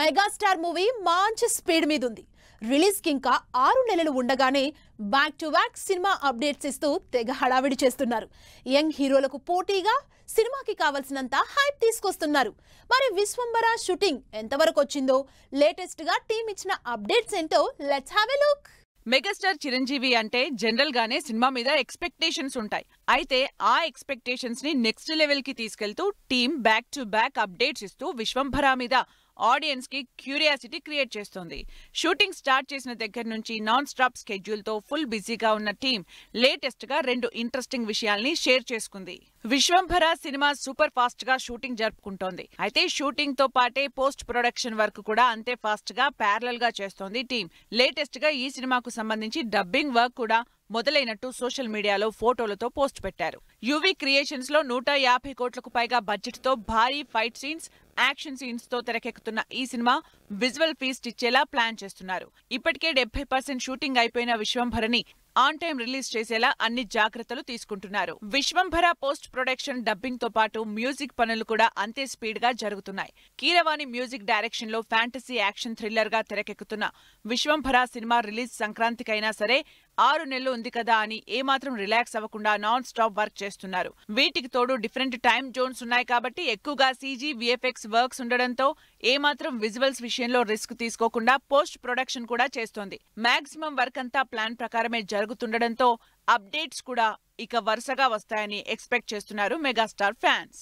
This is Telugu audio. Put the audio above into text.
మెగాస్టార్ మూవీ మంచి స్పీడ్ మీద ఉంది. రిలీజ్ కి ఇంకా 6 నెలలు ఉండగానే back to back cinema updates ఇస్తూ తెగ హడావిడి చేస్తున్నారు. యంగ్ హీరోలకు పోటీగా సినిమాకి కావాల్సినంత హైప్ తీసుకొస్తున్నారు. మరి విశ్వంబర షూటింగ్ ఎంతవరకు వచ్చిందో, లేటెస్ట్ గా టీమ్ ఇచ్చిన అప్డేట్స్ ఏంటో let's have a look. Megastar Chiranjeevi అంటే జనరల్ గానే సినిమా మీద ఎక్స్పెక్టేషన్స్ ఉంటాయి. అయితే ఆ ఎక్స్పెక్టేషన్స్ ని నెక్స్ట్ లెవెల్ కి తీసుకెళ్తూ team back to back updates ఇస్తూ విశ్వంభర మీద ఆడియన్స్ కి క్యూరియాసిటీ క్రియేట్ చేస్తోంది. షూటింగ్ స్టార్ట్ చేసిన దగ్గర నుంచి నాన్ స్టాప్ స్కెడ్యూల్ తో ఫుల్ బిజీగా ఉన్న టీమ్ లేటెస్ట్ గా 2 ఇంట్రెస్టింగ్ విషయాల్ని షేర్ చేసుకుంది. విశ్వంభర సినిమా సూపర్ ఫాస్ట్ గా షూటింగ్ జరుపుకుంటోంది. అయితే షూటింగ్ తో పాటే పోస్ట్ ప్రొడక్షన్ వర్క్ కూడా అంతే ఫాస్ట్ గా ప్యారలల్ గా చేస్తోంది టీమ్. లేటెస్ట్ గా ఈ సినిమాకు సంబంధించి డబ్బింగ్ వర్క్ కూడా మొదలైనట్టు సోషల్ మీడియాలో ఫోటోలతో పోస్ట్ పెట్టారు. యువి క్రియేషన్స్ లో 150 కోట్లకు పైగా బడ్జెట్ తో భారీ ఫైట్ సీన్స్, యాక్షన్ సీన్స్ తో తెరకెక్కుతున్న ఈ సినిమా విజువల్ ఫీస్ట్ ఇచ్చేలా ప్లాన్ చేస్తున్నారు. ఇప్పటికే 70% షూటింగ్ అయిపోయిన విశ్వంభరని ఆన్ టైం రిలీజ్ చేసేలా అన్ని జాగ్రత్తలు తీసుకుంటున్నారు. విశ్వంభర పోస్ట్ ప్రొడక్షన్ డబ్బింగ్ తో పాటు మ్యూజిక్ పనులు కూడా అంతే స్పీడ్ గా జరుగుతున్నాయి. కీరవాణి మ్యూజిక్ డైరెక్షన్ లో ఫ్యాంటసీ యాక్షన్ థ్రిల్లర్ గా తెరకెక్కుతున్న విశ్వంభర సినిమా రిలీజ్ సంక్రాంతికైనా సరే 6 నెలలు ఉంది కదా అని ఏమాత్రం రిలాక్స్ అవ్వకుండా నాన్ స్టాప్ వర్క్ చేస్తున్నారు. వీటికి తోడు డిఫరెంట్ టైం జోన్స్ ఉన్నాయి కాబట్టి ఎక్కువగా సీజీ, విఎఫ్ఎక్స్ వర్క్స్ ఉండడంతో ఏమాత్రం విజువల్స్ విషయంలో రిస్క్ తీసుకోకుండా పోస్ట్ ప్రొడక్షన్ కూడా చేస్తోంది. మాక్సిమం వర్క్ అంతా ప్లాన్ ప్రకారమే జరుగుతుండడంతో అప్డేట్స్ కూడా ఇక వరుసగా వస్తాయని ఎక్స్పెక్ట్ చేస్తున్నారు మెగాస్టార్ ఫ్యాన్స్.